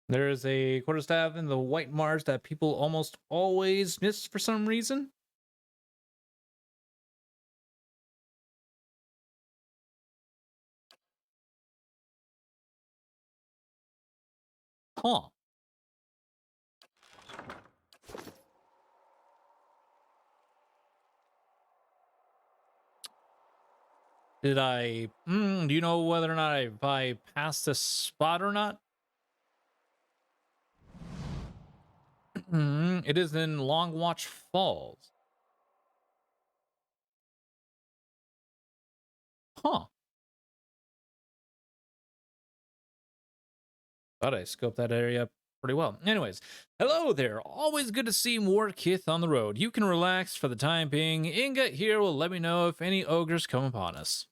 There's a quarterstaff in the White Marsh that people almost always miss for some reason. Huh. Did I... do you know whether or not I passed this spot or not? It is in Long Watch Falls. Huh. Thought I scoped that area pretty well. Anyways, hello there. Always good to see more kith on the road. You can relax for the time being. Inga here will let me know if any ogres come upon us.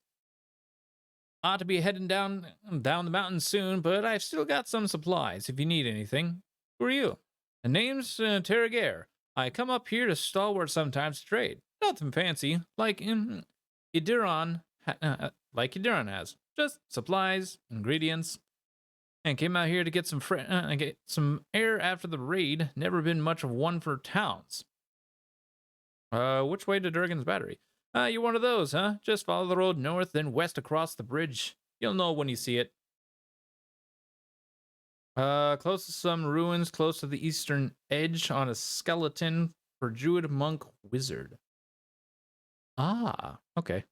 Ought to be heading down the mountain soon, but I've still got some supplies if you need anything. Who are you? The name's Terragare. I come up here to Stalwart sometimes to trade. Nothing fancy, like like Idiron has. Just supplies, ingredients, and came out here to get get some air after the raid. Never been much of one for towns. Which way to Durgan's Battery? You're one of those, huh? Just follow the road north, then west across the bridge. You'll know when you see it. Close to some ruins, close to the eastern edge, on a skeleton for Druid Monk Wizard. Ah, okay.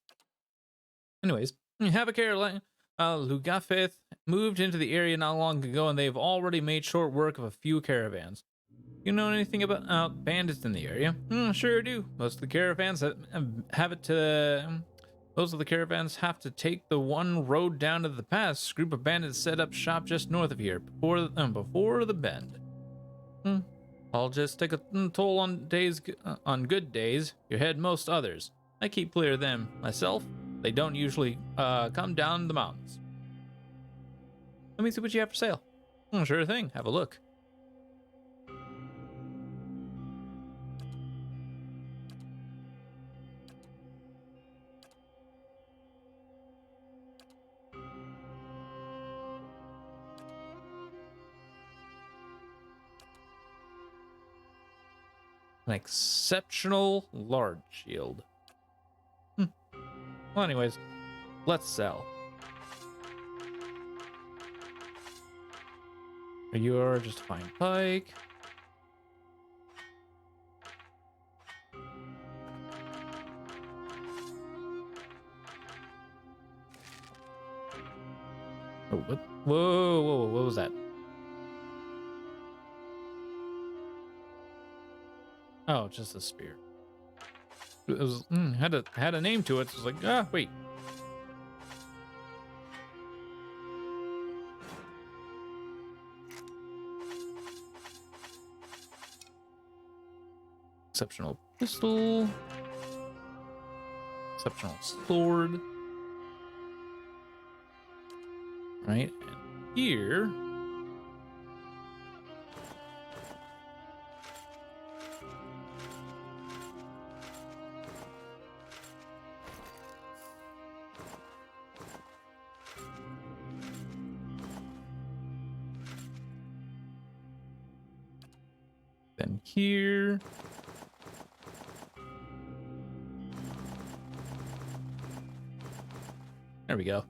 Anyways, have a care. Lugafeth moved into the area not long ago, and they've already made short work of a few caravans. You know anything about bandits in the area? Sure do. Most of the caravans have to take the one road down to the pass. A group of bandits set up shop just north of here, before the bend. I'll just take a toll on good days. You head most others. I keep clear of them myself. They don't usually come down the mountains. Let me see what you have for sale. Sure thing. Have a look. An exceptional large shield. Well, anyways, let's sell. You're just a fine pike. Oh, what? Whoa, what was that? Oh, just a spear. It was had a name to it. So it was like, wait. Exceptional pistol. Exceptional sword. Right, and here. Then here. There we go.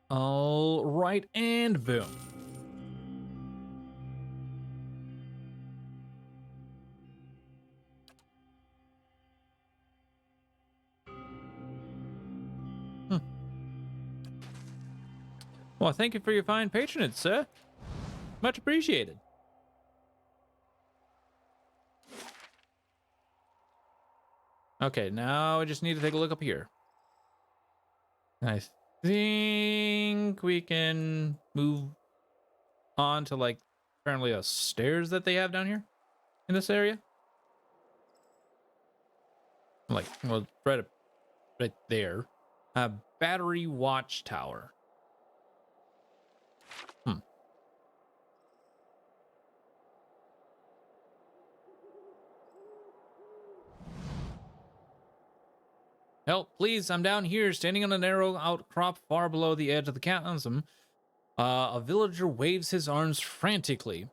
All right, and boom. Well, thank you for your fine patronage, sir. Much appreciated. Okay, now I just need to take a look up here. I think we can move on to, like, apparently a stairs that they have down here in this area. Like, well, right there. Battery watchtower. Help, please, I'm down here, standing on a narrow outcrop far below the edge of the chasm. A villager waves his arms frantically.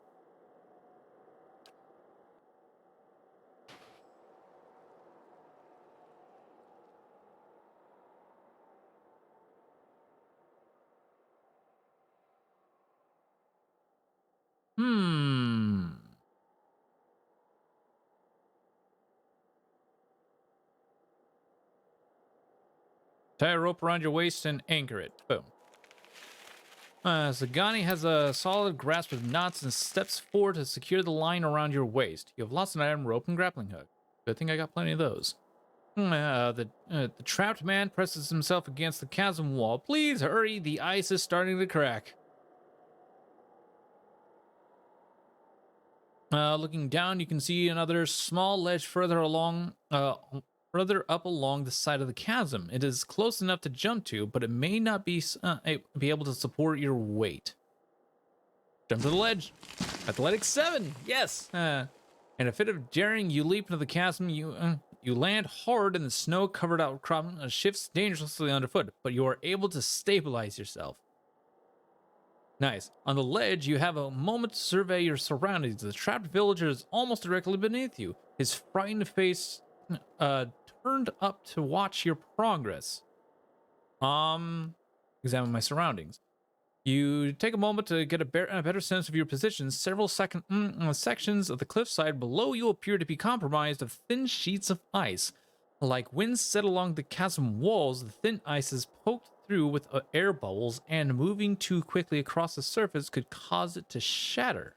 Hmm. Tie a rope around your waist and anchor it. Boom. Zagani has a solid grasp of knots and steps forward to secure the line around your waist. You have lost an item, rope, and grappling hook. Good thing I got plenty of those. The trapped man presses himself against the chasm wall. Please hurry, the ice is starting to crack. Looking down, you can see another small ledge further up along the side of the chasm. It is close enough to jump to, but it may not be able to support your weight. Jump to the ledge. Athletics 7. Yes. In a fit of daring, you leap into the chasm. You land hard, and the snow-covered outcrop shifts dangerously underfoot, but you are able to stabilize yourself. Nice. On the ledge, you have a moment to survey your surroundings. The trapped villager is almost directly beneath you, his frightened face turned up to watch your progress. Examine my surroundings. You take a moment to get a better sense of your position. Several sections of the cliffside below you appear to be compromised of thin sheets of ice. Like winds set along the chasm walls, the thin ice is poked through with air bubbles, and moving too quickly across the surface could cause it to shatter.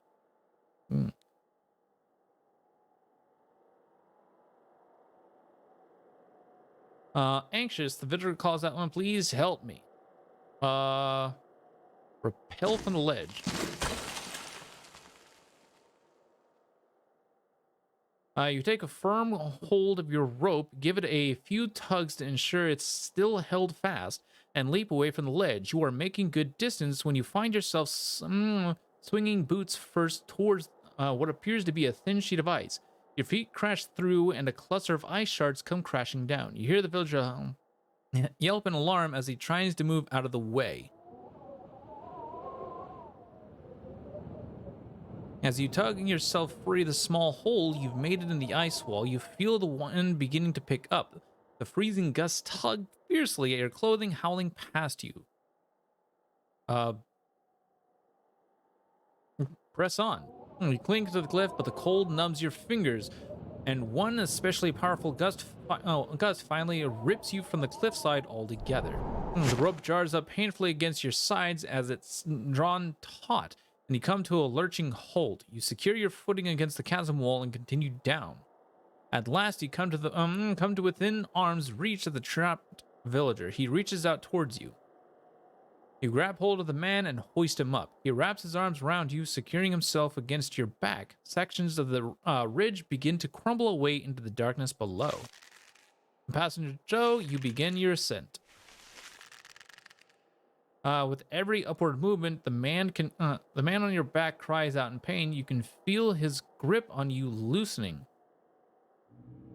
Anxious, the villager calls out, please help me. Repel from the ledge. You take a firm hold of your rope, give it a few tugs to ensure it's still held fast, and leap away from the ledge. You are making good distance when you find yourself swinging boots first towards what appears to be a thin sheet of ice. Your feet crash through, and a cluster of ice shards come crashing down. You hear the villager yelp in alarm as he tries to move out of the way. As you tug yourself free of the small hole you've made it in the ice wall, you feel the wind beginning to pick up. The freezing gusts tug fiercely at your clothing, howling past you. Press on. You cling to the cliff, but the cold numbs your fingers, and one especially powerful gust finally rips you from the cliffside altogether. The rope jars up painfully against your sides as it's drawn taut, and you come to a lurching halt. You secure your footing against the chasm wall and continue down. At last, you come to within arm's reach of the trapped villager. He reaches out towards you. You grab hold of the man and hoist him up. He wraps his arms around you, securing himself against your back. Sections of the ridge begin to crumble away into the darkness below. Passenger Joe, you begin your ascent. With every upward movement, the man on your back cries out in pain. You can feel his grip on you loosening.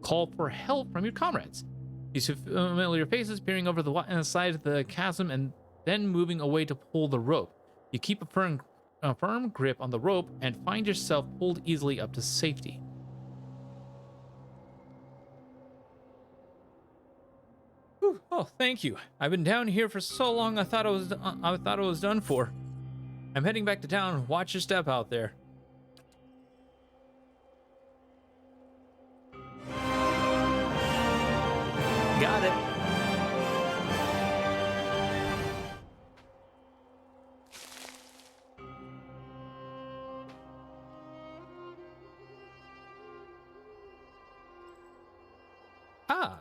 Call for help from your comrades. You see familiar faces peering over the side of the chasm and then moving away to pull the rope. You keep a firm grip on the rope and find yourself pulled easily up to safety. Whew. Oh, thank you. I've been down here for so long. I thought it was done for. I'm heading back to town. Watch your step out there. Got it. Ah.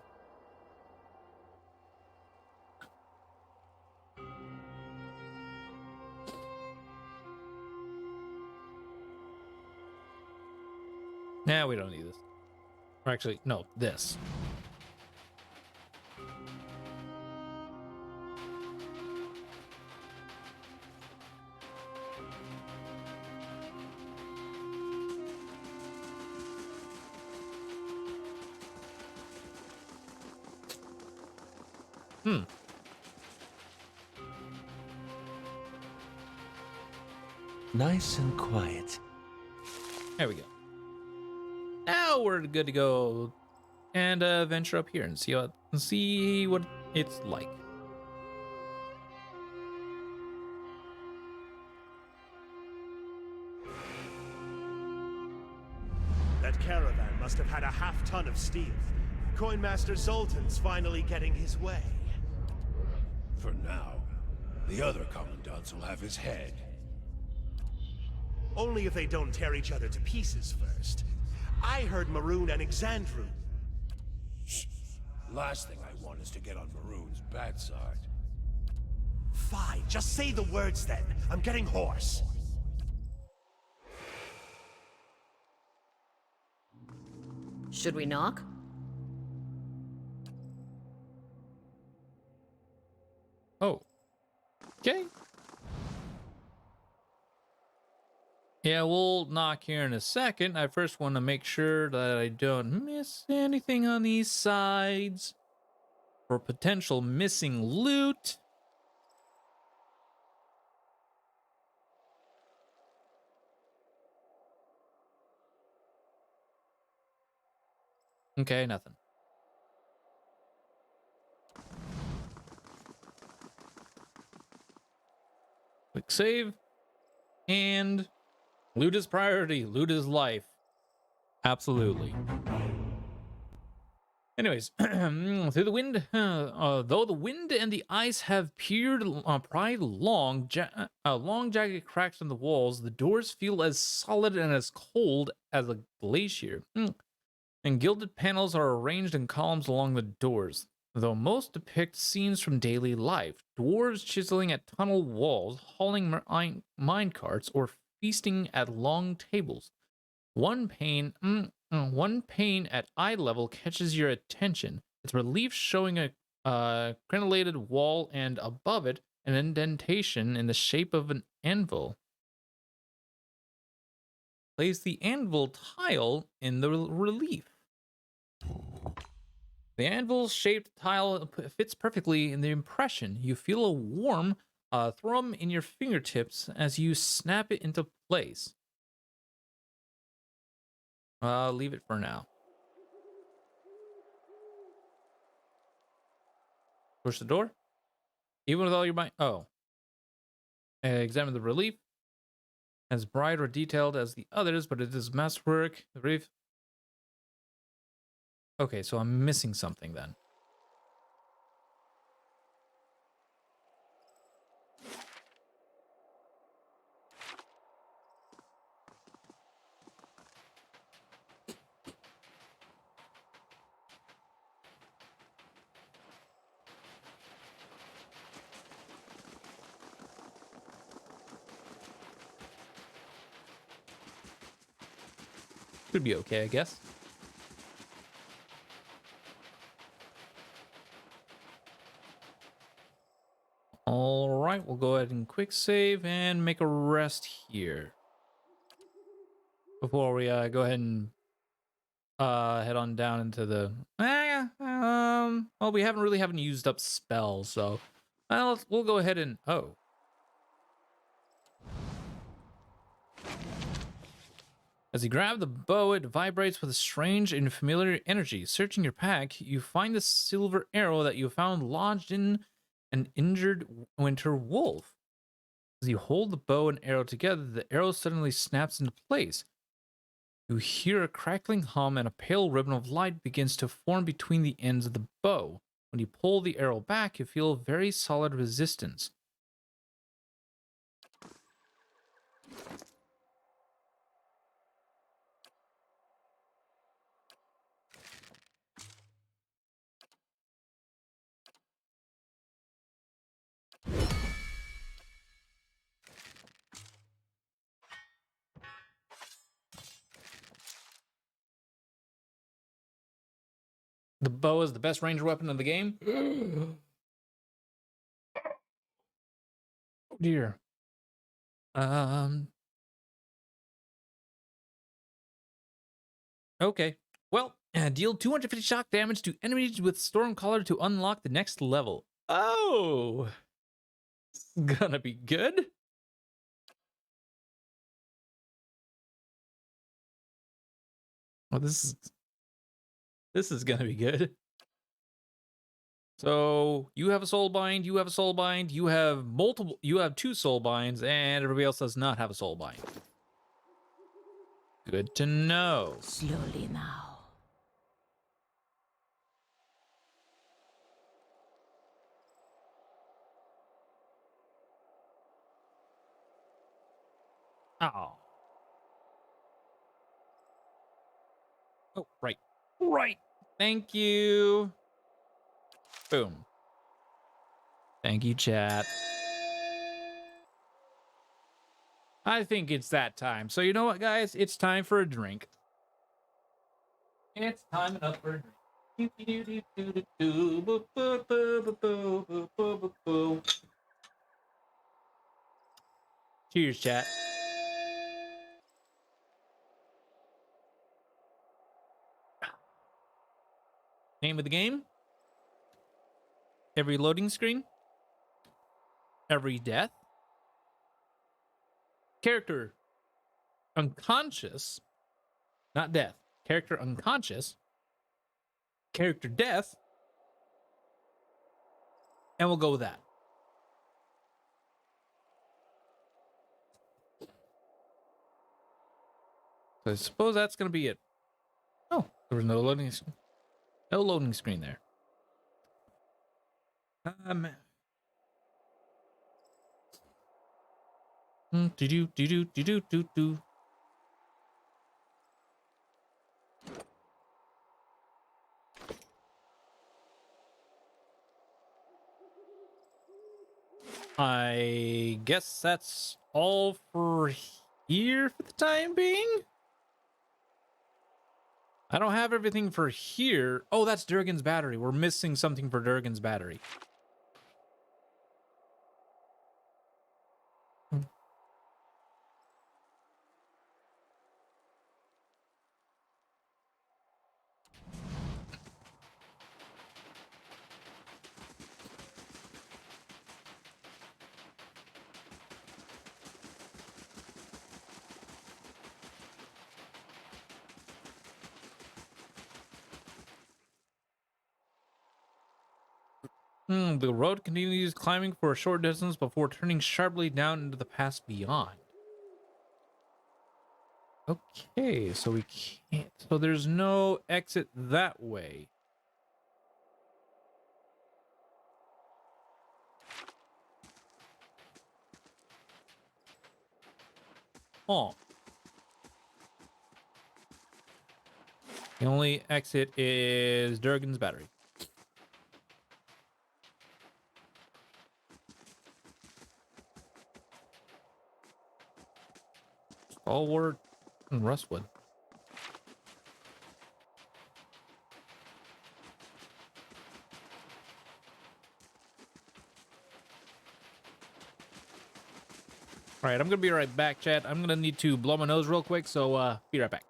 Nah, we don't need this. Or actually, no, this. Nice and quiet. There we go. Now we're good to go and venture up here and see what it's like. That caravan must have had a half-ton of steel. Coinmaster Zoltan's finally getting his way. For now. The other commandants will have his head. Only if they don't tear each other to pieces first. I heard Maroon and Exandru. Last thing I want is to get on Maroon's bad side. Fine, just say the words then. I'm getting hoarse. Should we knock? Oh. Okay. Yeah, we'll knock here in a second. I first want to make sure that I don't miss anything on these sides for potential missing loot. Okay, nothing. Quick save. And loot is priority. Loot is life. Absolutely. Anyways, through the wind, though the wind and the ice have pried long, jagged cracks in the walls, the doors feel as solid and as cold as a glacier. And gilded panels are arranged in columns along the doors, though most depict scenes from daily life. Dwarves chiseling at tunnel walls, hauling mine carts, or feasting at long tables. One pane at eye level catches your attention. Its relief showing a crenellated wall and above it an indentation in the shape of an anvil. Place the anvil tile in the relief. The anvil-shaped tile fits perfectly in the impression. You feel a warm thrum in your fingertips as you snap it into place. Leave it for now. Push the door. Even with all your might. Oh. Examine the relief. As bright or detailed as the others, but it is masterwork. The relief. Okay, so I'm missing something then. Should be okay, I guess. All right, we'll go ahead and quick save and make a rest here before we go ahead and head on down into the. Well, we haven't used up spells, so we'll go ahead and As you grab the bow, it vibrates with a strange and familiar energy. Searching your pack, you find the silver arrow that you found lodged in an injured winter wolf. As you hold the bow and arrow together, the arrow suddenly snaps into place. You hear a crackling hum and a pale ribbon of light begins to form between the ends of the bow. When you pull the arrow back, you feel very solid resistance. The bow is the best ranged weapon in the game. Oh dear. Okay. Well, deal 250 shock damage to enemies with Stormcaller to unlock the next level. Oh, it's gonna be good. Well, this is gonna be good. So you have a soul bind, you have a soul bind, you have multiple, you have 2 soul binds, and everybody else does not have a soul bind. Good to know. Slowly now. Oh. Oh, right. Right. Thank you. Boom. Thank you, chat. I think it's that time. So you know what, guys? It's time for a drink. It's time enough for a drink. Cheers, chat. Name of the game? Every loading screen? Every death? Character unconscious, not death. Character unconscious. Character death. And we'll go with that. So I suppose that's going to be it. Oh, there was no loading screen. No loading screen there. Do. I guess that's all for here for the time being. I don't have everything for here. Oh, that's Durgan's battery. We're missing something for Durgan's battery. The road continues climbing for a short distance before turning sharply down into the pass beyond. Okay, so we can't. So there's no exit that way. Oh. The only exit is Durgan's battery. Stalwart and Rustwood. All right, I'm gonna be right back, chat. I'm gonna need to blow my nose real quick, so be right back.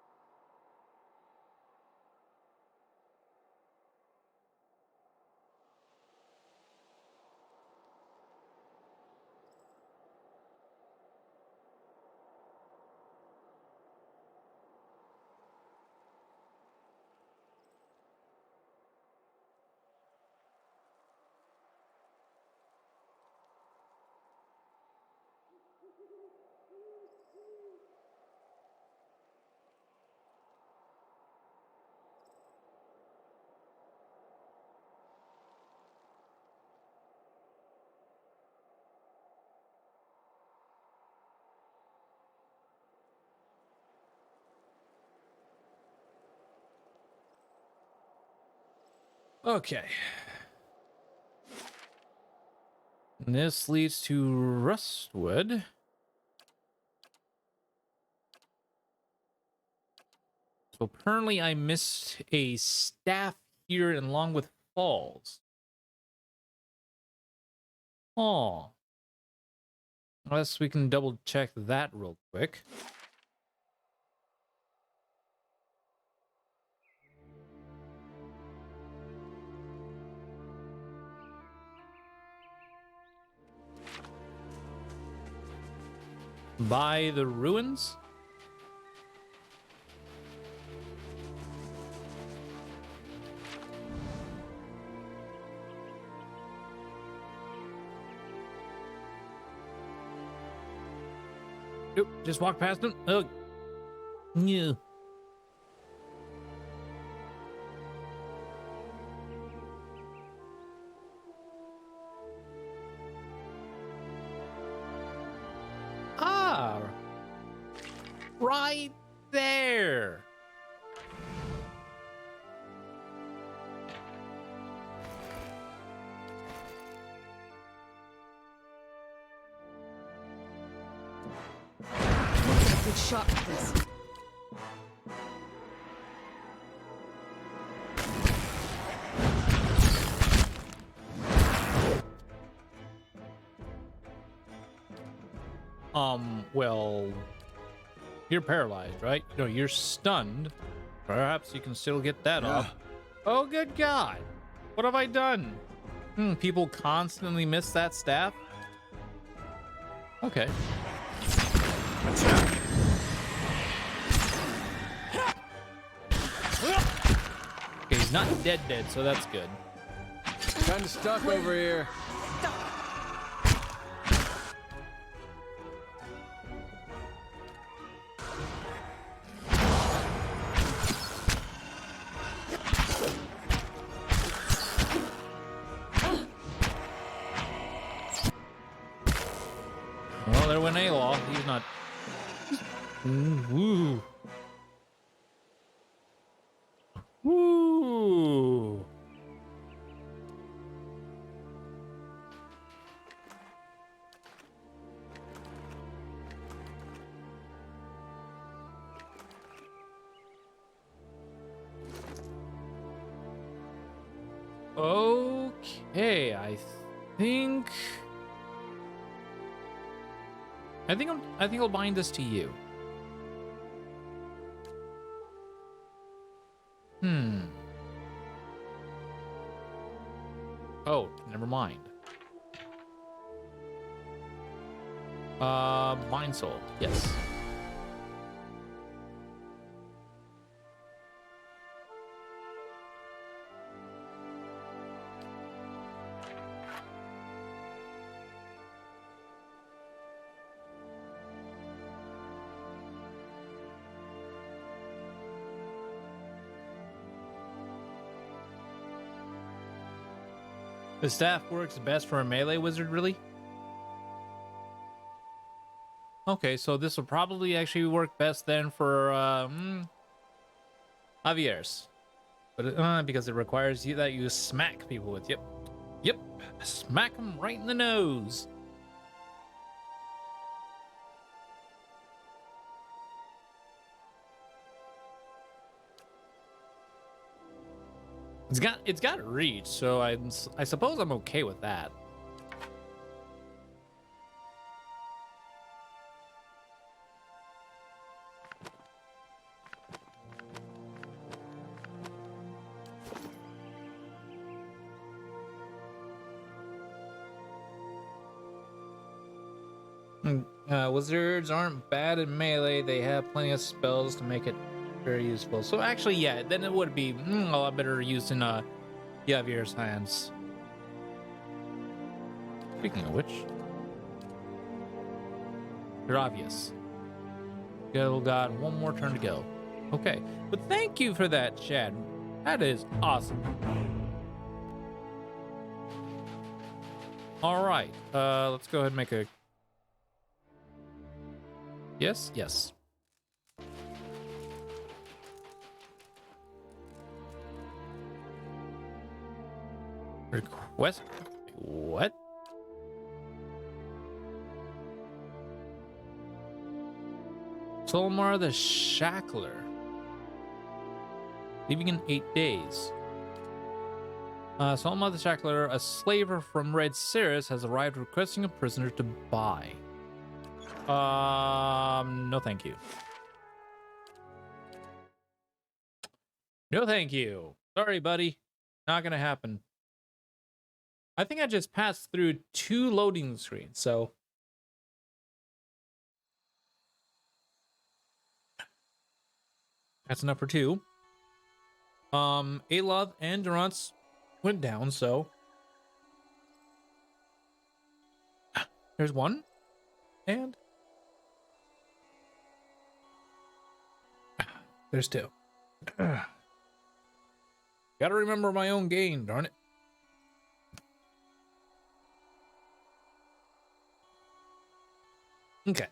Okay. And this leads to Rustwood. So apparently I missed a staff here in Longwood Falls. Oh. Unless we can double check that real quick. By the ruins? Oop, just walk past him. Oh, yeah. Ah, right there. Good shot at this. Well, you're paralyzed, right? No, you're stunned. Perhaps you can still get that off. Oh, good God. What have I done? People constantly miss that staff? Okay. Okay, he's not dead, so that's good. Kinda stuck over here. Well, there went Aloth. He's not. Woo. Woo. Okay, I think I'll bind this to you. Oh, never mind. Mind Soul. Yes. The staff works best for a melee wizard, really? Okay, so this will probably actually work best then for Javier's. But because it requires you that you smack people with. Yep, smack them right in the nose. It's got reach, so I suppose I'm okay with that. Wizards aren't bad in melee. They have plenty of spells to make it very useful. So actually, yeah, then it would be a lot better used in Javier's hands. Speaking of which, you're obvious. Good God, one more turn to go. Okay, but thank you for that, Chad. That is awesome. All right, let's go ahead and make a. Yes. Request? What? Solmar the Shackler. Leaving in 8 days. Solmar the Shackler, a slaver from Red Cirrus, has arrived requesting a prisoner to buy. No thank you. No thank you. Sorry, buddy. Not gonna happen. I think I just passed through 2 loading screens, so. That's enough for 2. Aloth and Durance went down, so. There's 1. And There's two. Gotta remember my own game, darn it. Okay.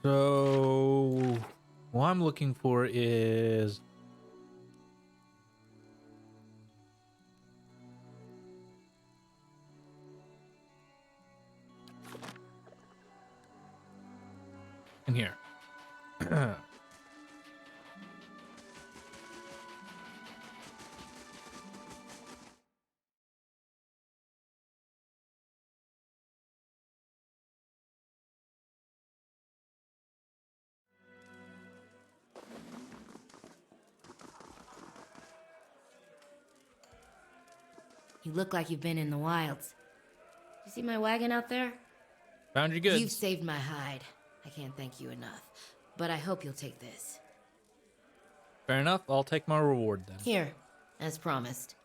So, what I'm looking for is in here. You look like you've been in the wilds. You see my wagon out there? Found your goods. You've saved my hide. I can't thank you enough. But I hope you'll take this. Fair enough. I'll take my reward then. Here, as promised.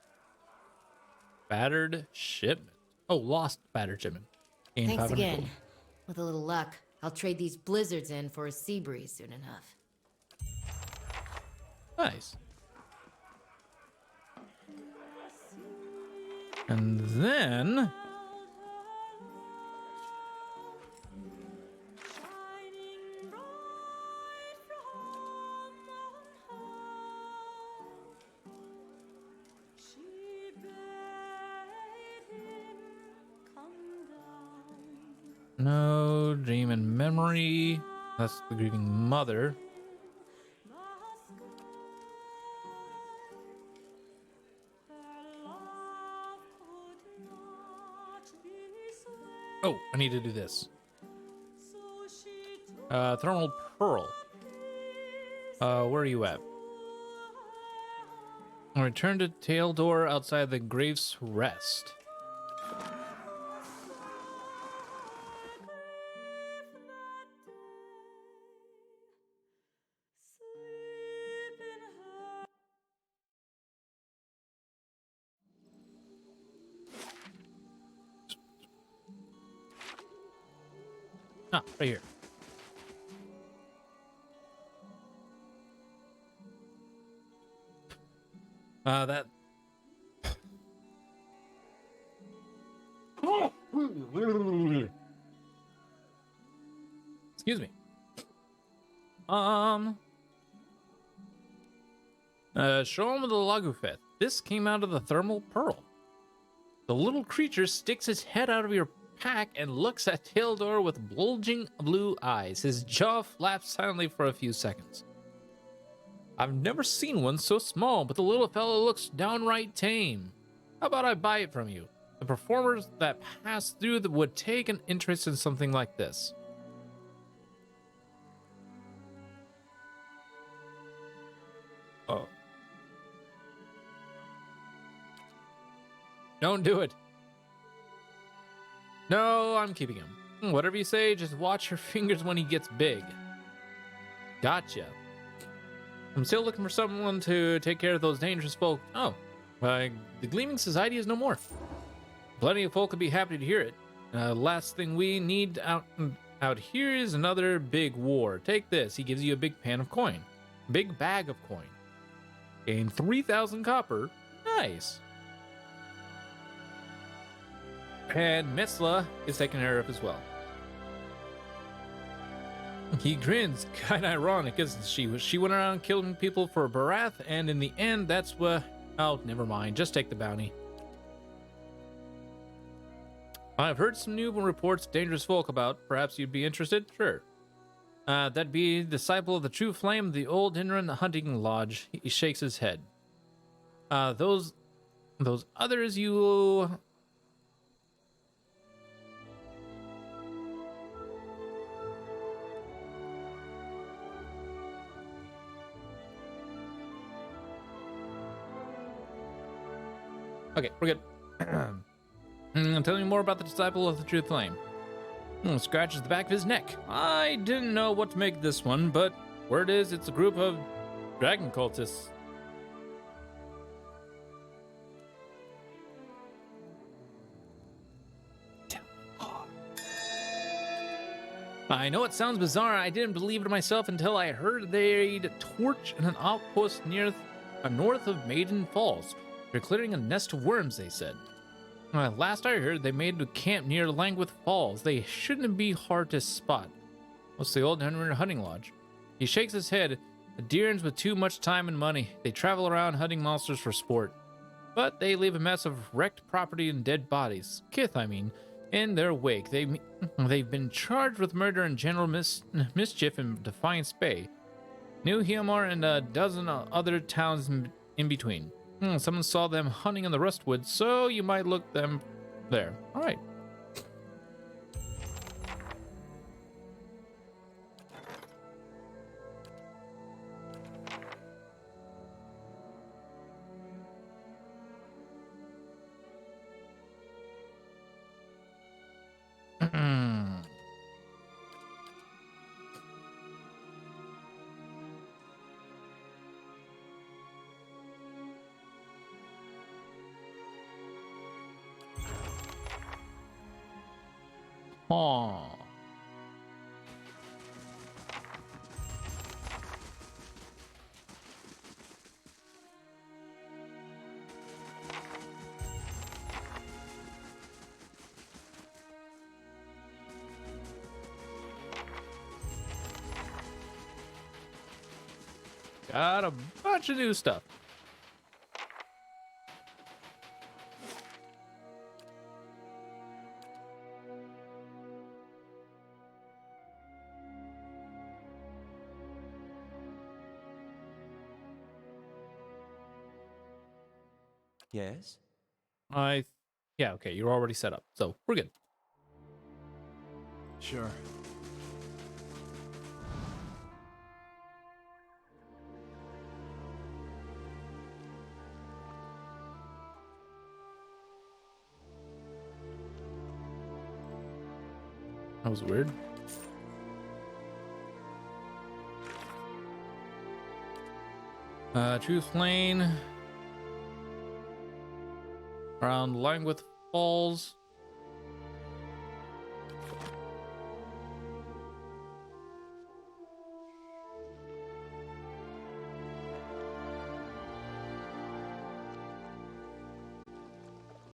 Battered shipment. Oh, lost battered shipment. Gain Thanks 500 again. gold. With a little luck, I'll trade these blizzards in for a sea breeze soon enough. Nice. And then no dream and memory. That's the grieving mother. Oh, I need to do this. Thermal Pearl. Where are you at? Return to Tail Door outside the Grave's Rest. Ah, right here. That. Excuse me. Show him the Lagufeth. This came out of the Thermal Pearl. The little creature sticks his head out of your pack and looks at Tildor with bulging blue eyes. His jaw flaps silently for a few seconds. I've never seen one so small, but the little fellow looks downright tame. How about I buy it from you? The performers that pass through would take an interest in something like this. Oh. Don't do it. No, I'm keeping him. Whatever you say, just watch your fingers when he gets big. Gotcha. I'm still looking for someone to take care of those dangerous folk. Oh, the Gleaming Society is no more. Plenty of folk would be happy to hear it. Last thing we need out here is another big war. Take this. He gives you a big pan of coin. Big bag of coin. Gain 3,000 copper. Nice. And Metzla is taken care of as well. He grins, kinda ironic, isn't she? She went around killing people for Barath, and in the end, that's what... Oh, never mind. Just take the bounty. I've heard some new reports of dangerous folk about. Perhaps you'd be interested? Sure. That'd be Disciple of the True Flame, the Old Inran Hunting Lodge. He shakes his head. Those others you... Okay, we're good. Tell me more about the Disciple of the True Flame. Scratches the back of his neck. I didn't know what to make of this one, but word is it's a group of dragon cultists. I know it sounds bizarre. I didn't believe it myself until I heard they'd torch an outpost north of Maiden Falls. They're clearing a nest of worms, they said. Last I heard, they made a camp near Langwith Falls. They shouldn't be hard to spot. What's the old Henry hunting lodge? He shakes his head. The deerins with too much time and money. They travel around hunting monsters for sport. But they leave a mess of wrecked property and dead bodies. Kith, I mean. In their wake, they've been charged with murder and general mischief in Defiance Bay, New Hiamar, and a dozen other towns in between. Someone saw them hunting in the Rustwood, so you might look them there. All right. Aw. Got a bunch of new stuff. Yes? Yeah, okay, you're already set up, so we're good. Sure. That was weird. Truth Lane. Around Langwith Falls.